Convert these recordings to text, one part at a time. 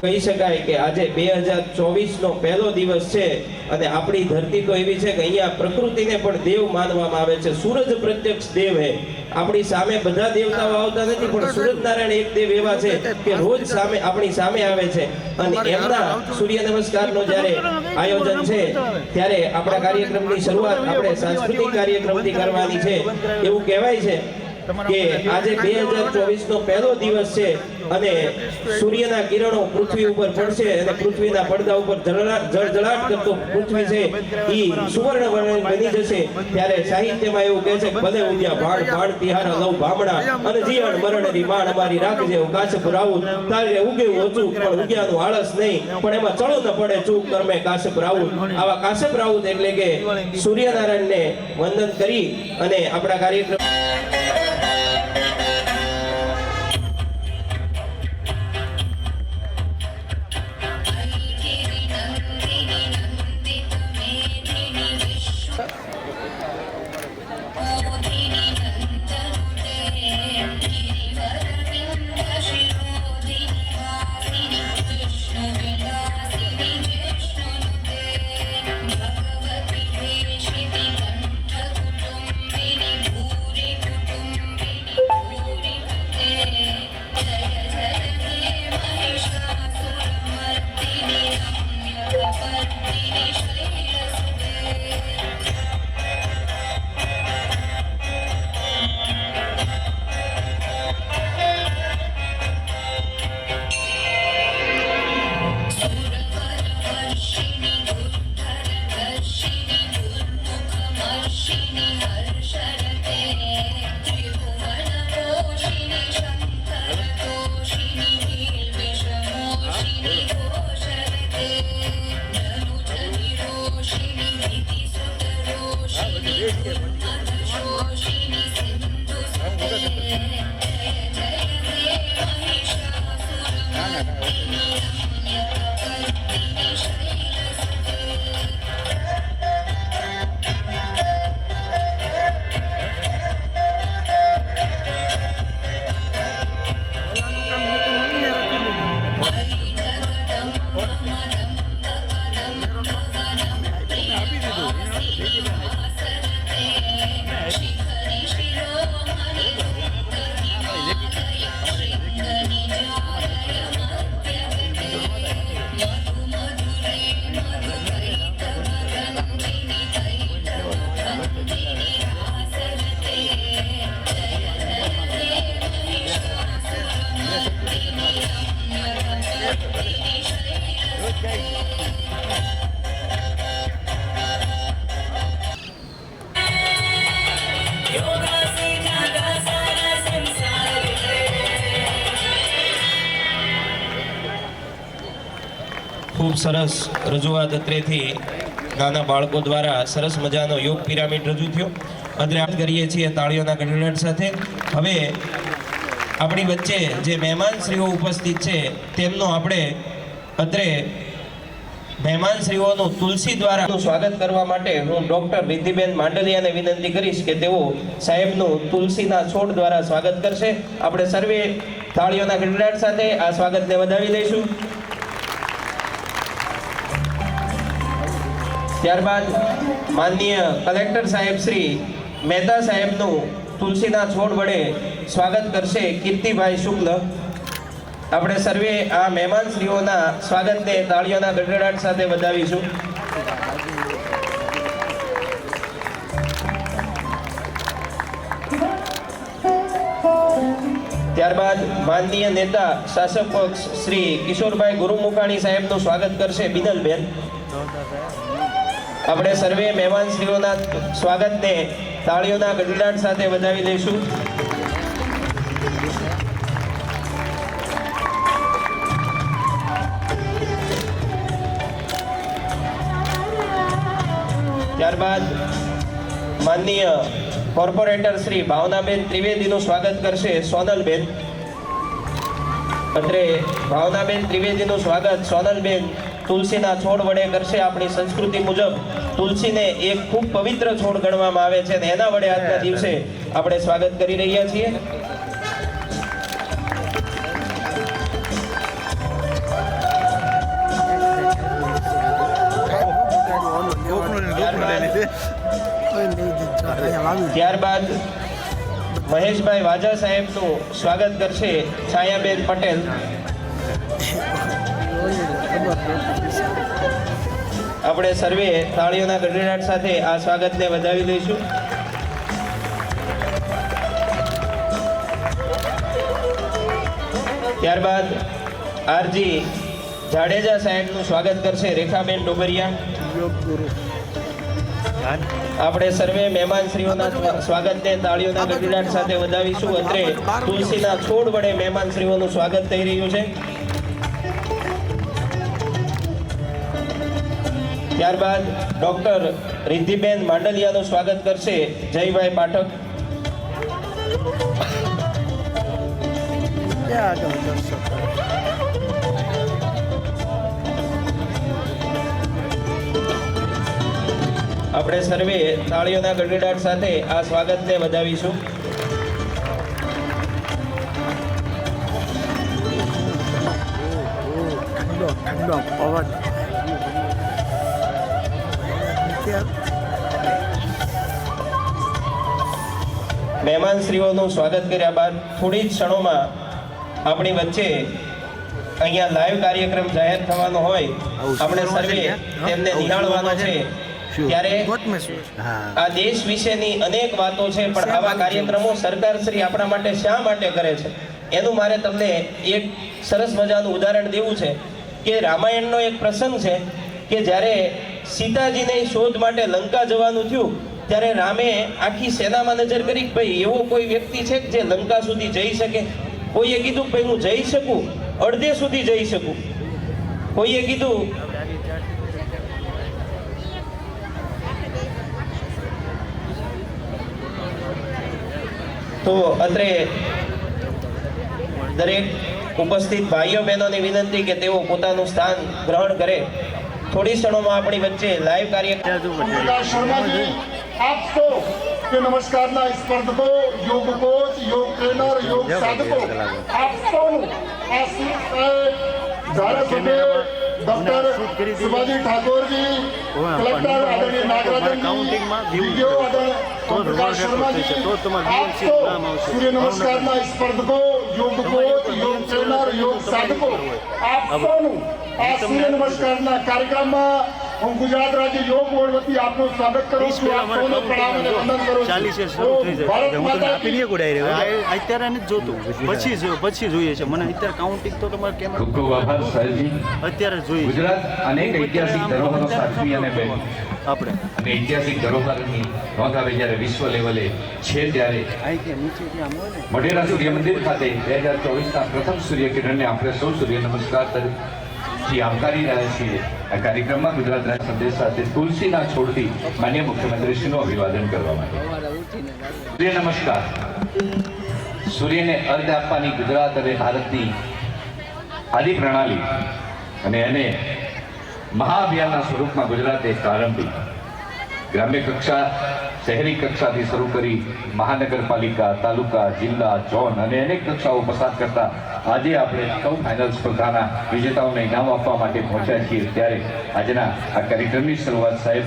કહી શકાય કે આજે 2024 નો પહેલો દિવસ છે અને આપણી ધરતી તો એવી છે કે અહીંયા પ્રકૃતિને પણ દેવ માનવામાં આવે છે. સૂરજ પ્રત્યક્ષ દેવ હે. આપણી સામે બધા દેવતાઓ આવતા નથી, પણ સૂરજનારાયણ એક દેવ એવા છે કે રોજ સામે આપણી સામે આવે છે. અને એમના સૂર્ય નમસ્કારનો જ્યારે આયોજન છે ત્યારે આપણા કાર્યક્રમની શરૂઆત આપણે સાંસ્કૃતિક કાર્યક્રમથી કરવાની છે. એવું કહેવાય છે કે આજે 2024 નો પહેલો દિવસ છે અને સૂર્યના કિરણો પૃથ્વી ઉપર પડશે અને પૃથ્વીના પડદા ઉપર જળજળાટ કરતો પૃથ્વી છે ઈ સુવર્ણ વર્ણ બની જશે. ત્યારે સાહિત્યમાં એવું કહે છે કે ભલે ઉદ્યા ભાણ ભાણ તિહારા લવ ભામણા અને જીવન મરણની માણ અમારી રાખજે કાશપ રાઉત તારે ઉગેવું ઓછું પણ ઉગ્યાનું આળસ નહીં પણ એમાં ચડો ન પડે ચૂક કરમે કાશપ રાઉત. આવા કાશપ રાઉત એટલે કે સૂર્યનારાયણને વંદન કરી અને આપણા કાર્યક્રમ ખૂબ સરસ રજૂઆત અત્રેથી નાના બાળકો દ્વારા સરસ મજાનો યોગ પિરામિડ રજૂ થયો. અત્રે આપ કરીએ છીએ તાળીઓના ગણગડાટ સાથે. હવે આપણી વચ્ચે જે મહેમાનશ્રીઓ ઉપસ્થિત છે તેમનો આપણે અત્રે મહેમાનશ્રીઓનું તુલસી દ્વારા સ્વાગત કરવા માટે હું ડોક્ટર રિદ્ધિબેન માંડલિયાને વિનંતી કરીશ કે તેઓ સાહેબનું તુલસીના છોડ દ્વારા સ્વાગત કરશે. આપણે સર્વે તાળીઓના ગણગડાટ સાથે આ સ્વાગતને વધાવી દઈશું. ત્યારબાદ માનનીય કલેક્ટર સાહેબ શ્રી મહેતા સાહેબનું તુલસીના છોડ વડે સ્વાગત કરશે કીર્તિભાઈ શુક્લ. આપણે સર્વે આ મહેમાનશ્રીઓના સ્વાગતને તાળીઓના ગડગડાટ સાથે વધાવીશું. ત્યારબાદ માનનીય નેતા શાસક પક્ષ શ્રી કિશોરભાઈ ગુરુમુખાણી સાહેબનું સ્વાગત કરશે બિનલબેન. આપણે સર્વે મહેમાનશ્રીઓના સ્વાગતને તાળીઓના ગડગડાટ સાથે વધાવી લઈશું. ત્યારબાદ માનનીય કોર્પોરેટર શ્રી ભાવનાબેન ત્રિવેદીનું સ્વાગત કરશે સોનલબેન. અત્રે ભાવનાબેન ત્રિવેદીનું સ્વાગત સોનલબેન તુલસીના છોડ વડે કરશે. આપણી સંસ્કૃતિ મુજબ તુલસીને એક ખૂબ પવિત્ર છોડ ગણવામાં આવે છે અને એના વડે આજના દિવસે આપણે સ્વાગત કરી રહ્યા છીએ. ત્યારબાદ મહેશભાઈ વાજા સાહેબનું સ્વાગત કરશે છાયાબેન પટેલ. આપણે સર્વે તાળીઓના ગડગડાટ સાથે આ સ્વાગતને વધાવી લઈશું. ત્યારબાદ આરજી જાડેજા સાહેબનું સ્વાગત કરશે રેખાબેન ડોબરિયા. આપણે સર્વે મહેમાનશ્રીઓના સ્વાગતને તાળીઓના ગડગડાટ સાથે વધાવીશું. અત્રે તુલસીના છોડ વડે મહેમાનશ્રીઓનું સ્વાગત થઈ રહ્યું છે. ત્યારબાદ ડોક્ટર રિદ્ધિબેન માંડલિયાનું સ્વાગત કરશે જયભાઈ પાઠક. આપણે સર્વે તાળીઓના ગડગડાટ સાથે આ સ્વાગતને વધાવીશું. મહેમાનશ્રીઓનું સ્વાગત કર્યા બાદ થોડી જ ક્ષણોમાં આપણી વચ્ચે અહીંયા લાઈવ કાર્યક્રમ જાહેર થવાનો હોય, આપણે સર્વે તેમને નિહાળવાનો છે. ત્યારે આ દેશ વિશેની અનેક વાતો છે, પણ આવા કાર્યક્રમો સરકાર શ્રી આપણા માટે શા માટે કરે છે એનું મારે તમને એક સરસ મજાનું ઉદાહરણ દેવું છે કે રામાયણનો એક પ્રસંગ છે કે જ્યારે સીતાજીને શોધ માટે લંકા જવાનું થયું ત્યારે રામે આખી સેનામાં નજર કરી કે ભાઈ એવો કોઈ વ્યક્તિ છે જે લંકા સુધી જઈ શકે. કોઈએ કીધું કે ભાઈ હું જઈ શકું, અડધે સુધી જઈ શકું. કોઈએ કીધું તો અત્રે દરેક ઉપસ્થિત ભાઈઓ બહેનોની વિનંતી કે તેઓ પોતાનું સ્થાન ગ્રહણ કરે. થોડી ક્ષણોમાં આપણી વચ્ચે લાઈવ કાર્યક્રમ आप तो के नमस्कार ना स्पर्धको योग कोच योग ट्रेनर योग साधको आप सबનું આ ધારાસભ્ય ડોક્ટર સુભાજી ઠાકોરજી, કલેક્ટર આદરણીય નાગરાજનજી, વીડિયો આદરણીય શર્માજી, આપ તો સૂર્ય નમસ્કારના સ્પર્ધકો યોગ કોચ યોગ ટ્રેનર યોગ સાધકો આપ સૌનું આ સૂર્ય નમસ્કારના કાર્યક્રમમાં હું ગુજરાત રાજ્ય યોગ બોર્ડ વતી આપનું સ્વાગત કરું છું. આપ સૌનો પ્રણામ અને વંદન કરું છું. ભારત માતા કી અત્યારે નથી જોતું, પછી જોઈએ છે. મને અત્યારે કાઉન્ટિંગ તો તમારે કેમ ખૂબ ખૂબ આભાર સાહેબજી. અત્યારે જોઈએ ગુજરાત અનેક ઐતિહાસિક ધરોહરો સાચવી અને આપણે અને ઐતિહાસિક ધરોહરની નોંધ આવે જ્યારે વિશ્વ લેવલે છે ત્યારે મોઢેરા સૂર્ય મંદિર ખાતે 2024ના પ્રથમ સૂર્યકિરણને આપણે સૌ સૂર્ય નમસ્કાર થી આવકારી રહ્યા છીએ. આ કાર્યક્રમમાં ગુજરાત રાજ્ય સંદેશ સાથે તુલસીના છોડથી માનનીય મુખ્યમંત્રીશ્રીનું અભિવાદન કરવા માટે સૂર્ય નમસ્કાર. સૂર્યને અર્ધ આપવાની ગુજરાત અને ભારતની આદિ પ્રણાલી અને એને મહાઅભિયાનના સ્વરૂપમાં ગુજરાતે પ્રારંભી ગ્રામ્ય કક્ષા શહેરી કક્ષાથી શરૂ કરી મહાનગરપાલિકા, તાલુકા, જિલ્લા, ઝોન અને અનેક કક્ષાઓ પસાર કરતા આજે આપણે સૌ ફાઇનલ સ્પર્ધાના વિજેતાઓને ઇનામ આપવા માટે પહોંચ્યા છીએ. ત્યારે આજના આ કાર્યક્રમની શરૂઆત સાહેબ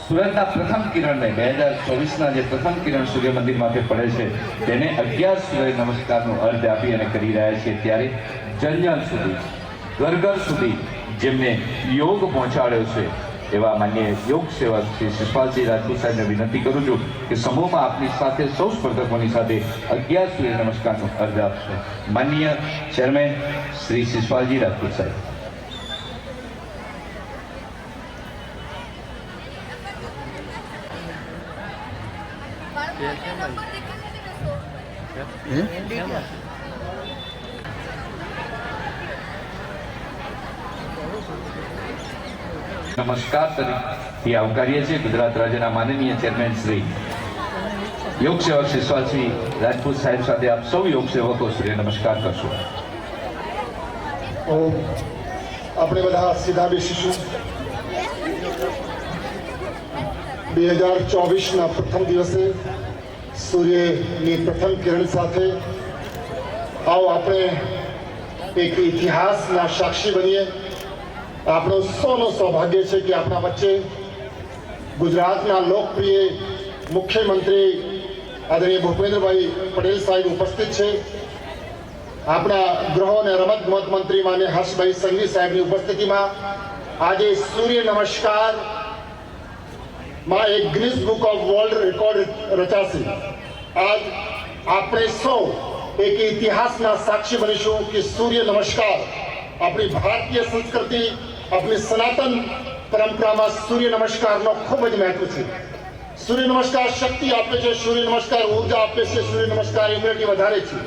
સુરતના પ્રથમ કિરણને 2024ના જે પ્રથમ કિરણ સૂર્ય મંદિર માથે પડે છે તેને 11 સૂર્ય નમસ્કારનું અર્ધ આપી અને કરી રહ્યા છીએ. ત્યારે જન જન સુધી, ઘર ઘર સુધી જેમને યોગ પહોંચાડ્યો છે એવા માન્ય યોગ સેવક શ્રી શિષપાલસિંહ રાજપૂત સાહેબને વિનંતી કરું છું કે સમૂહમાં આપની સાથે સૌ સ્પર્ધકોની સાથે 11 સૂર્ય નમસ્કારનો અર્ધ આપશે. માનનીય ચેરમેન શ્રી શિષપાલજી રાજપૂત સાહેબ. નમસ્કાર તરીકે આવકારીએ છીએ ગુજરાત રાજ્યના માનનીય ચેરમેન શ્રી યોગ સેવક શિષપાલસિંહ રાજપૂત સાહેબ સાથે આપ સૌ યોગ સેવકો સૂર્ય નમસ્કાર કરશો. આપણે બધા સીધા બેસીશું. 2024ના પ્રથમ દિવસે સૂર્યની પ્રથમ કિરણ સાથે આવો આપણે એક ઇતિહાસના સાક્ષી બનીએ. આપણો સૌનો સૌભાગ્ય છે કે આપણા વચ્ચે ગુજરાતના લોકપ્રિય મુખ્યમંત્રી આદરણીય ભૂપેન્દ્રભાઈ પટેલ સાહેબ ઉપસ્થિત છે. આપણા ગૃહ અને રમતગમત મંત્રી માન્ય હર્ષભાઈ સંઘવી સાહેબની ઉપસ્થિતિમાં આજે સૂર્ય નમસ્કાર માં એક Guinness book of world record રચાશે. આજ આપણે સૌ એક ઇતિહાસના સાક્ષી બનીશું કે સૂર્ય નમસ્કાર આપણી ભારતીય સંસ્કૃતિ, આપણી સનાતન પરંપરામાં સૂર્ય નમસ્કારનો ખૂબ જ મહત્વ છે. સૂર્ય નમસ્કાર શક્તિ આપે છે, સૂર્ય નમસ્કાર ઉર્જા આપે છે, સૂર્ય નમસ્કાર ઇમ્યુનિટી વધારે છે.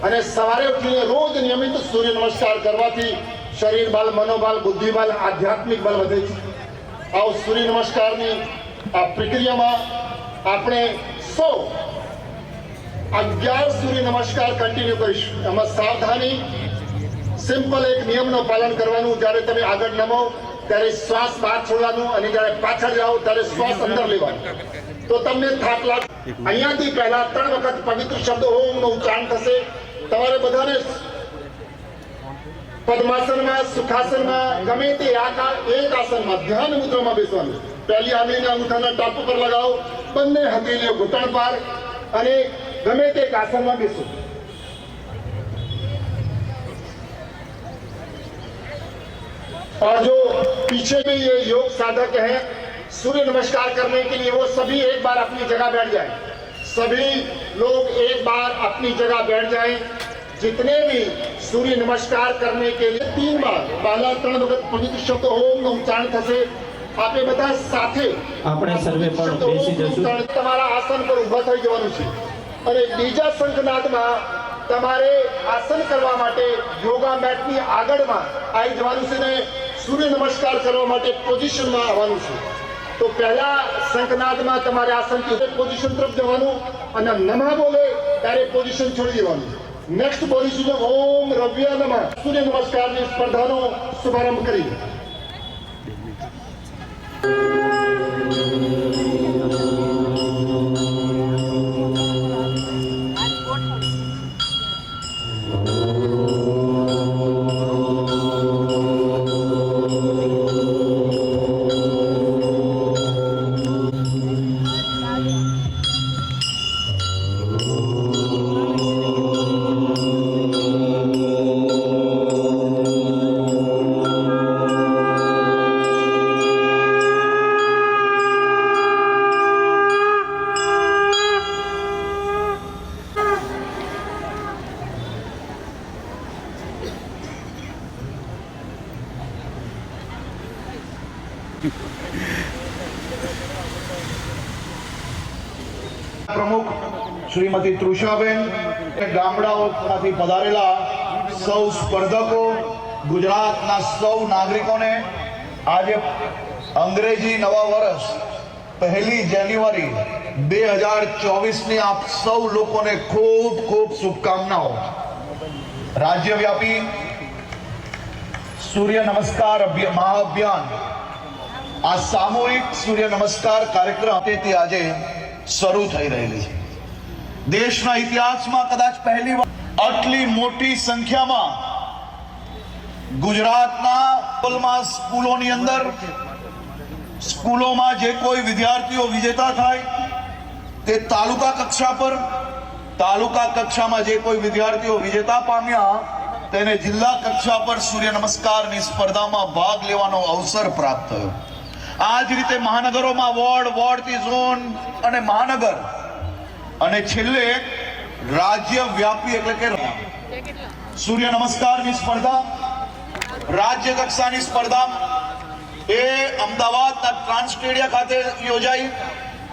અને સવારે ઉઠીને રોજ નિયમિત સૂર્ય નમસ્કાર કરવાથી શરીર બળ, મનોબળ, બુદ્ધિબળ, આધ્યાત્મિક બળ વધે છે. આવો સૂર્ય નમસ્કારની આ પ્રક્રિયામાં આપણે સૌ 11 સૂર્ય નમસ્કાર કન્ટિન્યુ કરીશું. એમાં સાવધાની, સિમ્પલ એક નિયમનું પાલન કરવાનું. જ્યારે તમે આગળ નમો ત્યારે શ્વાસ બહાર છોડવાનું અને જ્યારે પાછળ જાઓ ત્યારે શ્વાસ અંદર લેવાનું. તો તમને થાક લાગે. અહીંયાથી પહેલા 3 વખત પવિત્ર શબ્દ ઓમનું ઉચ્ચારણ થશે. તમારે બધાને પદ્માસનમાં, સુખાસનમાં, ગમે તે એક આસનમાં ધ્યાન મુદ્રામાં બેસવાનું. પહેલી આંગળીના અંગૂઠાના ટાપ ઉપર લગાવો, બંને હથેળીઓ ઘૂંટણ પર અને ગમે તે એક આસનમાં બેસો. और जो पीछे भी ये योग साधक हैं, सूर्य नमस्कार करने के लिए वो सभी एक बार अपनी जगह बैठ जाएं. सभी लोग एक बार अपनी जगह बैठ जाएं. जितने भी सूर्य नमस्कार करने के लिए 3 बार पहला 3 वखत पवित्र शब्द ओम નું ઉચ્ચારણ થશે. આપણે બધા સાથે આપણે સર્વે પણ બેસી જશું. તમારા આસન પર ઊભા થઈ જવાનું છે અને બીજા શંખનાદમાં તમારે આસન કરવા માટે યોગા મેટની આગળમાં આવી જવાનું છે ને સૂર્ય નમસ્કાર કરવા માટે પોઝિશનમાં આવવાનું છે. તો પહેલા શંખનાદમાં તમારે આસનથી પોઝિશન તરફ જવાનું અને નમઃ બોલે ત્યારે પોઝિશન છોડી દેવાનું. નેક્સ્ટ પોઝિશન ઓમ રવ્ય નમઃ સૂર્ય નમસ્કારની સ્પર્ધાનો શુભારંભ કરી. પ્રમુખ શ્રીમતી તૃષાબેન, ગામડાઓમાંથી પધારેલા સૌ સ્પર્ધકો, ગુજરાતના સૌ નાગરિકોને આજે અંગ્રેજી નવા વર્ષ 1 જાન્યુઆરી 2024ની આપ સૌ લોકોને ખૂબ ખૂબ શુભકામનાઓ. રાજ્યવ્યાપી સૂર્ય નમસ્કાર મહાઅભિયાન, આ સામૂહિક સૂર્ય નમસ્કાર કાર્યક્રમ તે આજે શરૂ થઈ રહેલી છે. દેશના ઇતિહાસમાં કદાચ પહેલી વાર આટલી મોટી સંખ્યામાં ગુજરાતના સ્કૂલોની અંદર, સ્કૂલોમાં જે કોઈ વિદ્યાર્થીઓ વિજેતા થાય તે તાલુકા કક્ષા પર, તાલુકા કક્ષામાં જે કોઈ વિદ્યાર્થીઓ વિજેતા પામ્યા તેને જિલ્લા કક્ષા પર સૂર્ય નમસ્કારની સ્પર્ધામાં ભાગ લેવાનો અવસર પ્રાપ્ત થયો. આ જ રીતે મહાનગરોમાં વોર્ડથી ઝોન અને મહાનગર અને છેલ્લે રાજ્ય વ્યાપી એટલે કે સૂર્ય નમસ્કારની સ્પર્ધા રાજ્ય કક્ષાની સ્પર્ધા એ અમદાવાદના ટ્રાન્સ સ્ટેડિયમ ખાતે યોજાઈ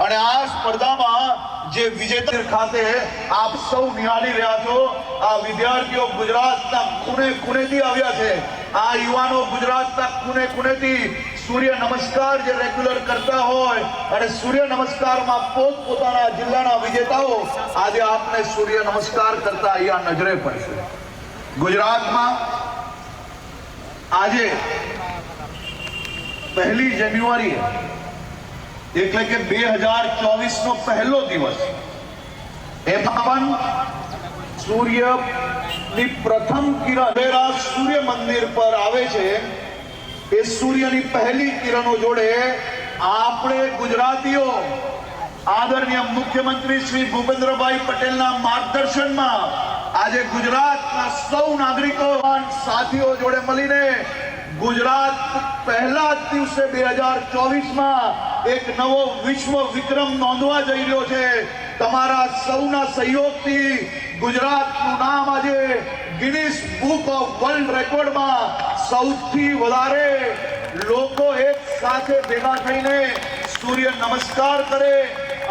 અને આ સ્પર્ધામાં જે વિજેતા ખાતે આપ સૌ નિહાળી રહ્યા છો આ વિદ્યાર્થીઓ ગુજરાતના ખૂણે ખૂણેથી આવ્યા છે આ યુવાનો ગુજરાતના ખૂણે ખૂણેથી સૂર્ય નમસ્કાર જે રેગ્યુલર કરતા હોય અને સૂર્ય નમસ્કારમાં પોતપોતાના જિલ્લાના વિજેતાઓ આજે આપને સૂર્ય નમસ્કાર કરતા અહીંયા નજરે પડશે ગુજરાતમાં આજે 1 જાન્યુઆરી એટલે કે 2024 નો પહેલો દિવસ એમાં સૂર્યની પ્રથમ કિરણ સૂર્ય મંદિર પર આવે છે એ સૂર્યની પહેલી કિરણો જોડે આપણે ગુજરાતીઓ આદરણીય મુખ્યમંત્રી શ્રી ભૂપેન્દ્રભાઈ પટેલના માર્ગદર્શનમાં આજે ગુજરાતના સૌ નાગરિકો સાથીઓ જોડે મળીને ગુજરાત પહેલા જ દિવસે 2024માં એક નવો વિશ્વ વિક્રમ નોંધવા જઈ રહ્યો છે તમારા સૌના સહયોગથી ગુજરાતનું નામ આજે ગિનિસ બુક ઓફ વર્લ્ડ રેકોર્ડમાં સૌથી વધારે લોકો એક સાથે ભેગા થઈને સૂર્ય નમસ્કાર કરે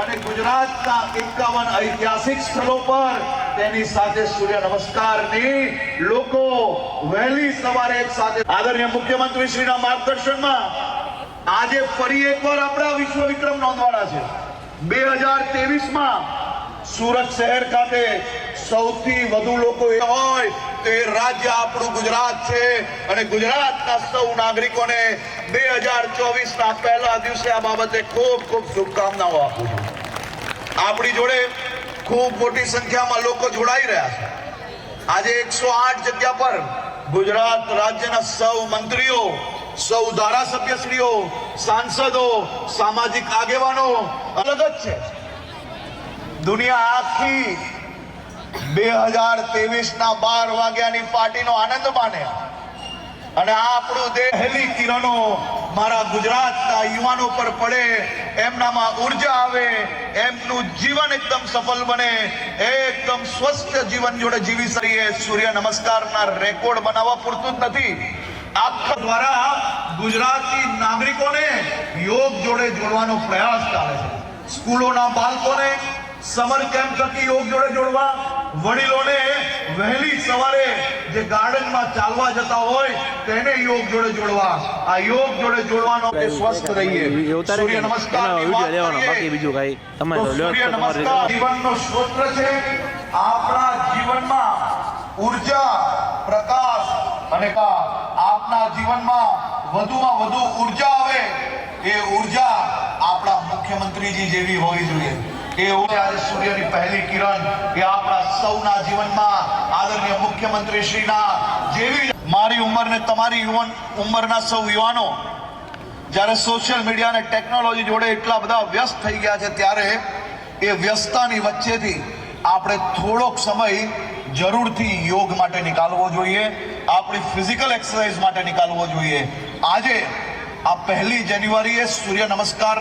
અને ગુજરાતના 51 ઐતિહાસિક સ્થળો પર તેની સાથે સૂર્ય નમસ્કારની લોકો વહેલી સવારે એક સાથે આદરણીય મુખ્યમંત્રી શ્રીના માર્ગદર્શનમાં આજે ફરી એકવાર આપણા વિશ્વ વિક્રમ નોંધવાના છે 2023માં સુરત શહેર ખાતે સૌથી વધુ લોકો હોય તે રાજ્ય આપણું ગુજરાત છે અને ગુજરાતના સૌ નાગરિકોને 2024ના પહેલા દિવસે આ બાબતે ખૂબ ખૂબ શુભકામનાઓ આપું છું આપણી જોડે ખૂબ મોટી સંખ્યામાં લોકો જોડાઈ રહ્યા છે આજે 108 જગ્યા પર ગુજરાત રાજ્યના સૌ મંત્રીઓ સૌ ધારાસભ્યશ્રીઓ સાંસદો સામાજિક આગેવાનો અલગ જ છે દુનિયા આખી 2023ના 12 વાગ્યાની પાર્ટીનો આનંદ માને અને આ આપણું દેશ પહેલી કિરણો મારા ગુજરાતના યુવાનો પર પડે એમનામાં ઉર્જા આવે એમનું જીવન એકદમ સફળ બને એકદમ સ્વસ્થ જીવન જોડે જીવી શકીએ સૂર્ય નમસ્કારના રેકોર્ડ બનાવવા પૂરતું જ નથી આખા દ્વારા ગુજરાતી નાગરિકોને યોગ જોડે જોડવાનો પ્રયાસ ચાલે છે સ્કૂલોના બાળકોને સમર કેમ્પ થકી યોગ જોડે જોડવા વડીલોને વહેલી સવારે જે ગાર્ડનમાં ચાલવા જતા હોય તેને યોગ જોડે જોડવા આ યોગ જોડે જોડવાનો કે સ્વસ્થ રહીએ સૂર્ય નમસ્કાર બાકી બીજું કઈ તમારે સૂર્ય નમસ્કાર જીવનનો સ્ત્રોત છે આપણા જીવનમાં ઉર્જા પ્રકાશ અને આપના જીવનમાં વધુમાં વધુ ઉર્જા આવે એ ઉર્જા આપણા મુખ્યમંત્રીજી જેવી હોવી જોઈએ આજે સૂર્યની પહેલી કિરણ એ આપણા સૌના જીવનમાં આદરણીય મુખ્યમંત્રી શ્રીના જેવી મારી ઉંમર ને તમારી ઉંમરના સૌ યુવાનો જ્યારે સોશિયલ મીડિયા અને ટેકનોલોજી જોડે એટલા બધા વ્યસ્ત થઈ ગયા છે ત્યારે એ વ્યસ્તતાની વચ્ચેથી આપણે થોડોક સમય જરૂરથી યોગ માટે નીકાળવો જોઈએ આપણી ફિઝિકલ એક્સરસાઇઝ માટે નીકાળવો જોઈએ આજે આ 1 જાન્યુઆરીએ સૂર્ય નમસ્કાર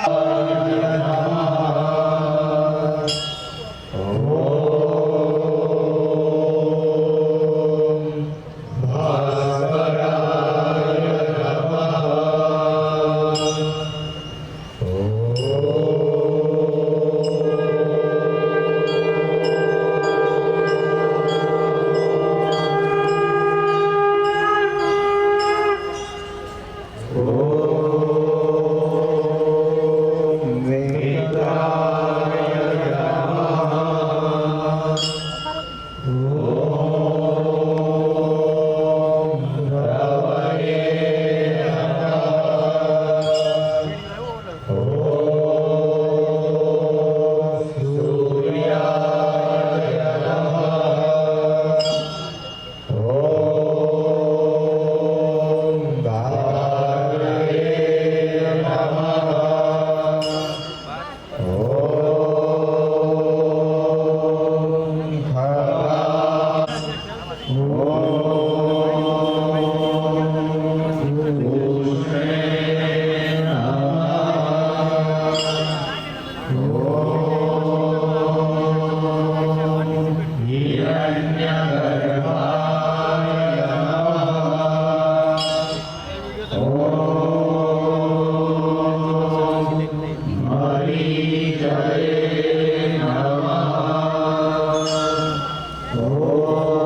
Oh